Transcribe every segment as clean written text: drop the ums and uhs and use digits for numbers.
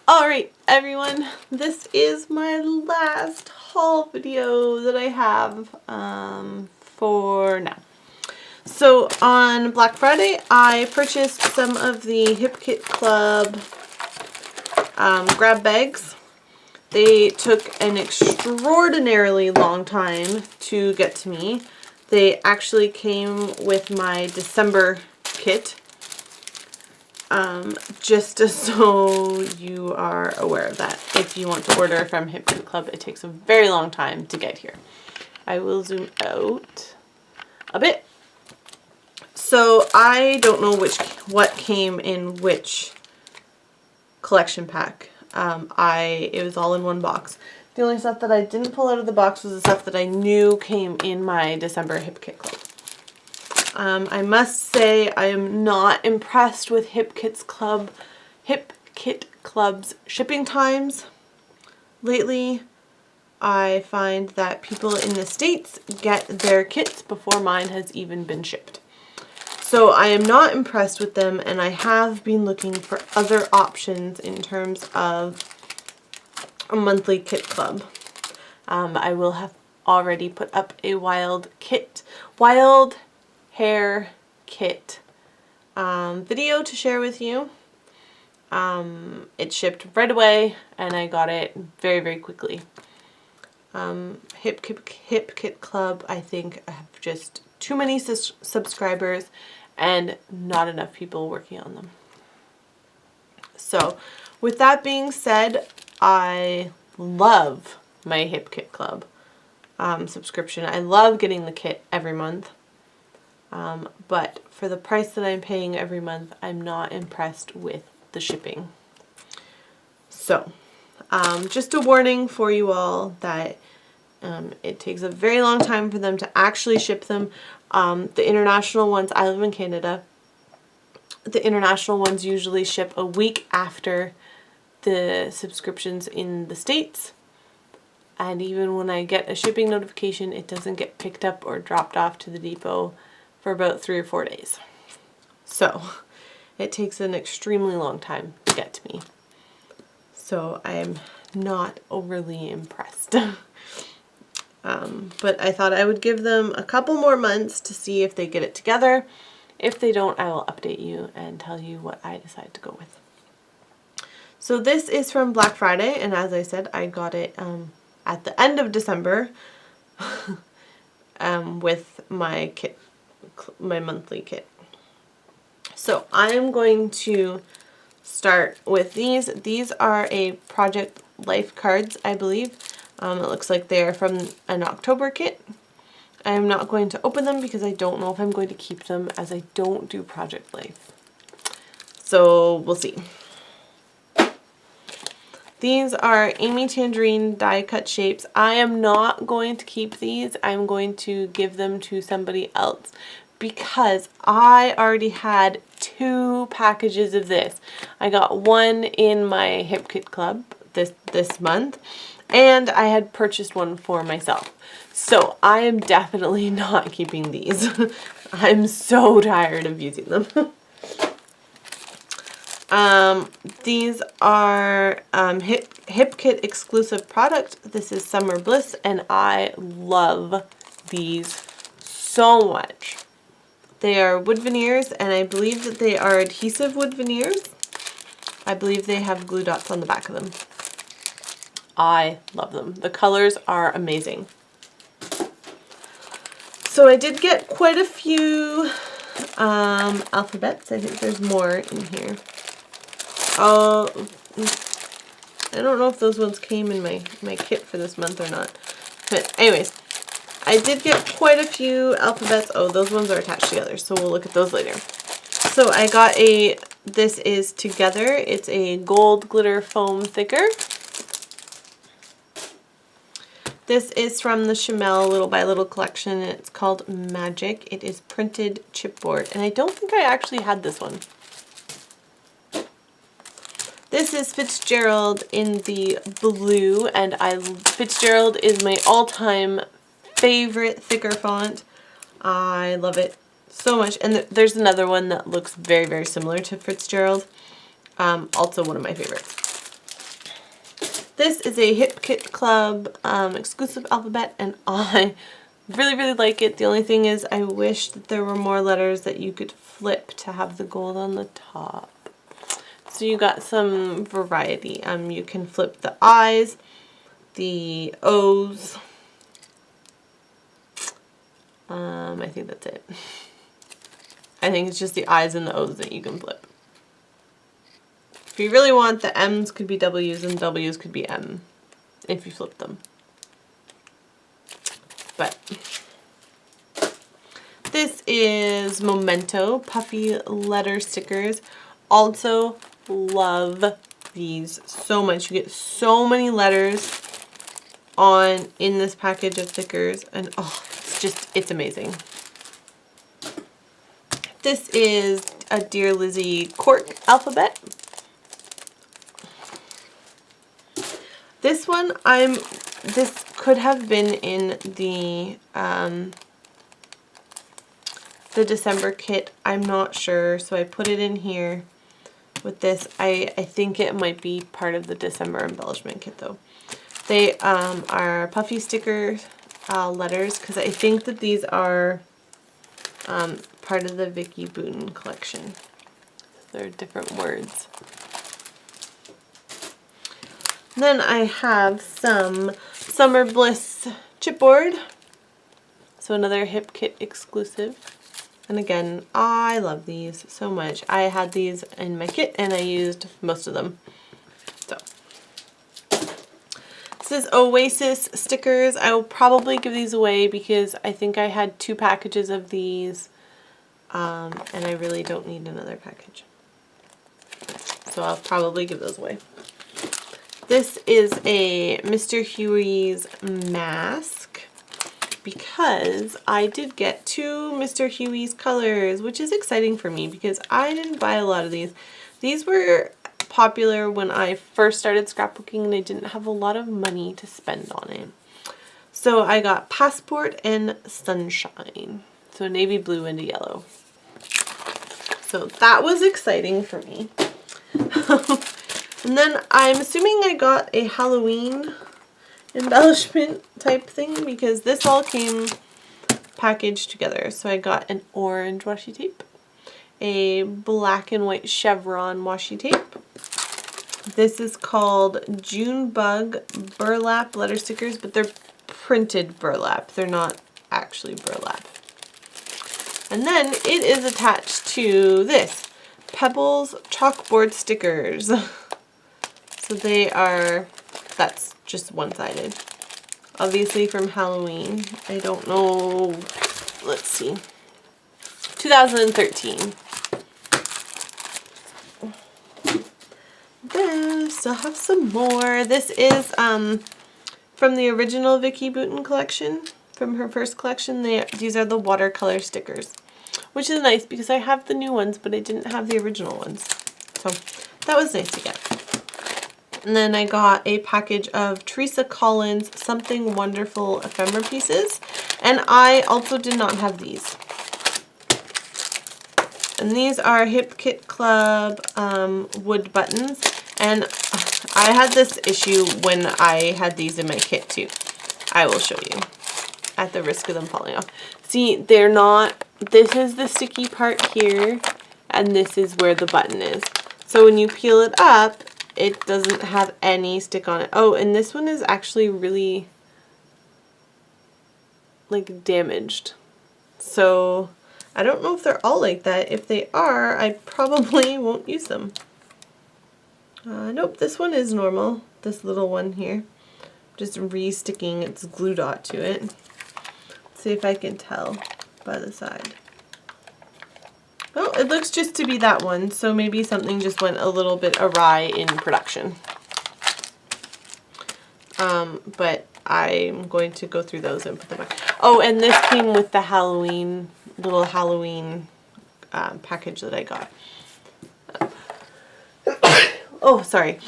Alright everyone, this is my last haul video that I have for now. So on Black Friday I purchased some of the HKC Club grab bags. They took an extraordinarily long time to get to me. They actually came with my December kit. Just so you are aware of that. If you want to order from HKC Club, it takes a very long time to get here. I will zoom out a bit. So I don't know what came in which collection pack. It was all in one box. The only stuff that I didn't pull out of the box was the stuff that I knew came in my December HKC Club. I must say I am not impressed with HKC Club's shipping times lately. I find that people in the States get their kits before mine has even been shipped. So I am not impressed with them, and I have been looking for other options in terms of a monthly kit club. I will have already put up a wild hair kit video to share with you. It shipped right away and I got it very, very quickly. HKC Club, I think, have just too many subscribers and not enough people working on them. So with that being said, I love my HKC Club subscription. I love getting the kit every month. But for the price that I'm paying every month, I'm not impressed with the shipping. So, just a warning for you all that it takes a very long time for them to actually ship them. The international ones, I live in Canada, the international ones usually ship a week after the subscriptions in the States. And even when I get a shipping notification, it doesn't get picked up or dropped off to the depot for about 3 or 4 days. So it takes an extremely long time to get to me. So I'm not overly impressed. But I thought I would give them a couple more months to see if they get it together. If they don't, I will update you and tell you what I decide to go with. So this is from Black Friday, and as I said, I got it at the end of December with my kit. My monthly kit. So I am going to start with these. These are a Project Life cards, I believe. It looks like they're from an October kit. I am not going to open them because I don't know if I'm going to keep them, as I don't do Project Life. So we'll see. These are Amy Tangerine die cut shapes. I am not going to keep these. I'm going to give them to somebody else because I already had 2 packages of this. I got one in my HKC Club this month, and I had purchased one for myself. So I am definitely not keeping these. I'm so tired of using them. These are HKC exclusive product. This is Summer Bliss, and I love these so much. They are wood veneers, and I believe that they are adhesive wood veneers. I believe they have glue dots on the back of them. I love them. The colors are amazing. So I did get quite a few alphabets. I think there's more in here. Oh, I don't know if those ones came in my kit for this month or not. But anyways, I did get quite a few alphabets. Oh, those ones are attached together, so we'll look at those later. So I got this is Together. It's a gold glitter foam thicker. This is from the Chamel Little by Little collection, and it's called Magic. It is printed chipboard, and I don't think I actually had this one. This is Fitzgerald in the blue, and Fitzgerald is my all-time favorite thicker font. I love it so much. And there's another one that looks very, very similar to Fitzgerald. Also one of my favorites. This is a Hip Kit Club exclusive alphabet, and I really like it. The only thing is I wish that there were more letters that you could flip to have the gold on the top. So you got some variety. You can flip the I's, the O's. I think that's it. I think it's just the I's and the O's that you can flip. If you really want, the M's could be W's and W's could be M if you flip them. But this is Memento puffy letter stickers. Also love these so much. You get so many letters in this package of stickers, and oh, it's amazing. This is a Dear Lizzie cork alphabet. This one, this could have been in the December kit. I'm not sure, so I put it in here with this. I think it might be part of the December embellishment kit though. They are puffy sticker letters, because I think that these are part of the Vicky Booten collection. They're different words. Then I have some Summer Bliss chipboard. So another Hip Kit exclusive. And again, I love these so much. I had these in my kit and I used most of them. So this is Oasis stickers. I will probably give these away because I think I had 2 packages of these. And I really don't need another package. So I'll probably give those away. This is a Mr. Huey's mask, because I did get 2 Mr. Huey's colors, which is exciting for me because I didn't buy a lot of these. These were popular when I first started scrapbooking and I didn't have a lot of money to spend on it. So I got Passport and Sunshine. So navy blue and a yellow. So that was exciting for me. And then I'm assuming I got a Halloween embellishment type thing because this all came packaged together. So I got an orange washi tape, a black and white chevron washi tape. This is called Junebug burlap letter stickers, but they're printed burlap. They're not actually burlap. And then it is attached to this, Pebbles chalkboard stickers. So they are, that's just one-sided. Obviously from Halloween. I don't know, let's see, 2013. Then I still have some more. This is from the original Vicky Booten collection. From her first collection. These are the watercolor stickers, which is nice because I have the new ones, but I didn't have the original ones. So that was nice to get. And then I got a package of Teresa Collins Something Wonderful ephemera pieces. And I also did not have these. And these are Hip Kit Club wood buttons. And I had this issue when I had these in my kit too. I will show you at the risk of them falling off. See, they're not, this is the sticky part here, and this is where the button is. So when you peel it up, it doesn't have any stick on it. Oh, and this one is actually really like damaged. So I don't know if they're all like that. If they are, I probably won't use them. Nope, this one is normal. This little one here. Just re-sticking its glue dot to it. Let's see if I can tell by the side. Oh, it looks just to be that one, so maybe something just went a little bit awry in production. But I'm going to go through those and put them back. Oh, and this came with the little Halloween package that I got. Oh, sorry.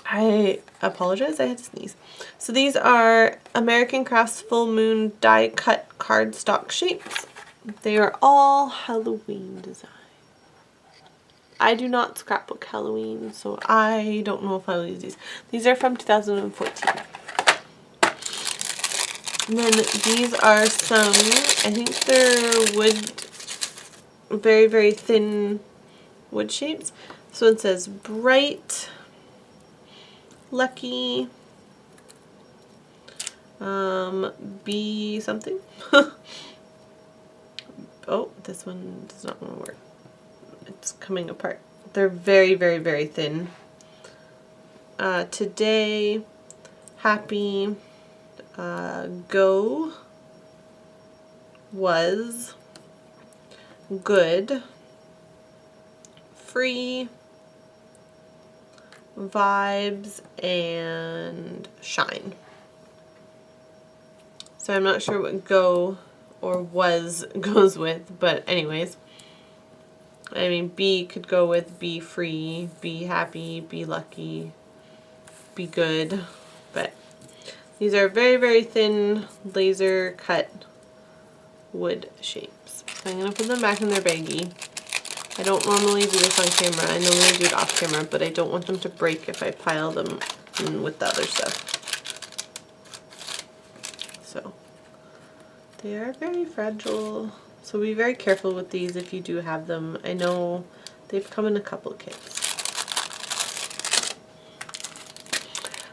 I apologize, I had to sneeze. So these are American Crafts Full Moon die cut cardstock shapes. They are all Halloween design. I do not scrapbook Halloween, so I don't know if I will use these. These are from 2014. And then these are some, I think they're wood, very, very thin wood shapes. This one says Bright, Lucky, Be something. Oh, this one does not want to work. It's coming apart. They're very, very, very thin. Today, Happy, Go, Was, Good, Free, Vibes, and Shine. So I'm not sure what Go or Was goes with, but anyways. I mean, Be could go with Be Free, Be Happy, Be Lucky, Be Good, but these are very, very thin laser cut wood shapes. So I'm going to put them back in their baggie. I don't normally do this on camera. I normally do it off camera, but I don't want them to break if I pile them in with the other stuff. So they are very fragile. So be very careful with these if you do have them. I know they've come in a couple kits.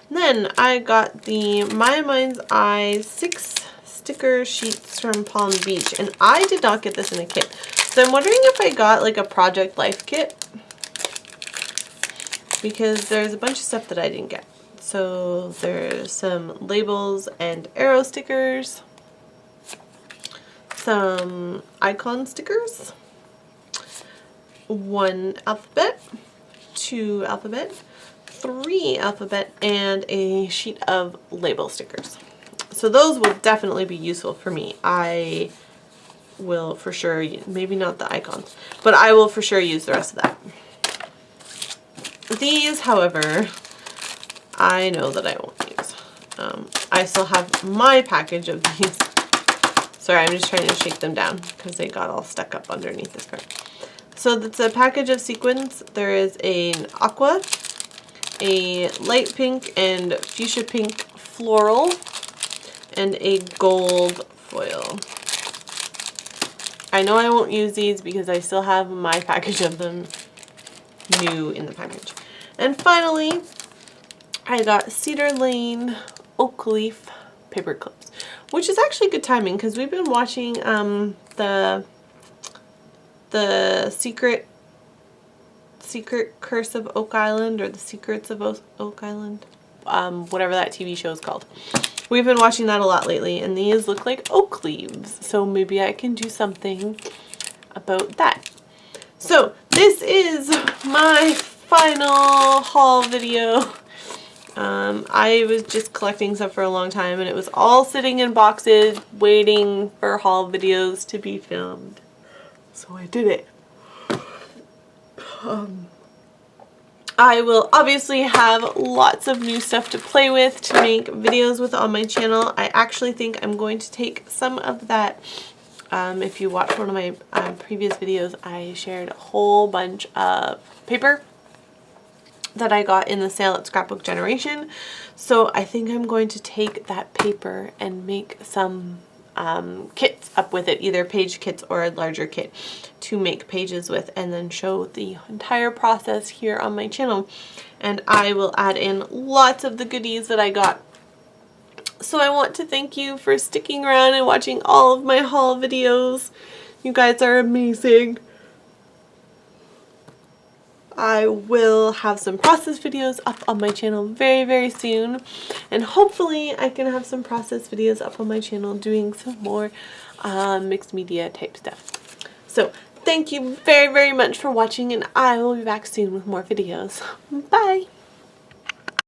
Then I got the My Mind's Eye 6 sticker sheets from Palm Beach, and I did not get this in a kit. So I'm wondering if I got like a Project Life kit, because there's a bunch of stuff that I didn't get. So there's some labels and arrow stickers, some icon stickers, 1 alphabet, 2 alphabet, 3 alphabet, and a sheet of label stickers. So those will definitely be useful for me. I will for sure, maybe not the icons, but I will for sure use the rest of that. These, however, I know that I won't use. I still have my package of these. Sorry, I'm just trying to shake them down because they got all stuck up underneath this card. So it's a package of sequins. There is an aqua, a light pink and fuchsia pink floral, and a gold foil. I know I won't use these because I still have my package of them new in the package. And finally, I got Cedar Lane Oak Leaf paper clips, which is actually good timing because we've been watching the Secret Curse of Oak Island, or the Secrets of Oak Island, whatever that TV show is called. We've been watching that a lot lately, and these look like oak leaves, so maybe I can do something about that. So this is my final haul video. I was just collecting stuff for a long time, and it was all sitting in boxes waiting for haul videos to be filmed. So I did it. I will obviously have lots of new stuff to play with, to make videos with on my channel. I actually think I'm going to take some of that. If you watched one of my previous videos, I shared a whole bunch of paper that I got in the sale at Scrapbook Generation. So I think I'm going to take that paper and make some kits up with it, either page kits or a larger kit to make pages with, and then show the entire process here on my channel. And I will add in lots of the goodies that I got. So I want to thank you for sticking around and watching all of my haul videos. You guys are amazing. I will have some process videos up on my channel very, very soon. And hopefully I can have some process videos up on my channel doing some more mixed media type stuff. So thank you very, very much for watching, and I will be back soon with more videos. Bye!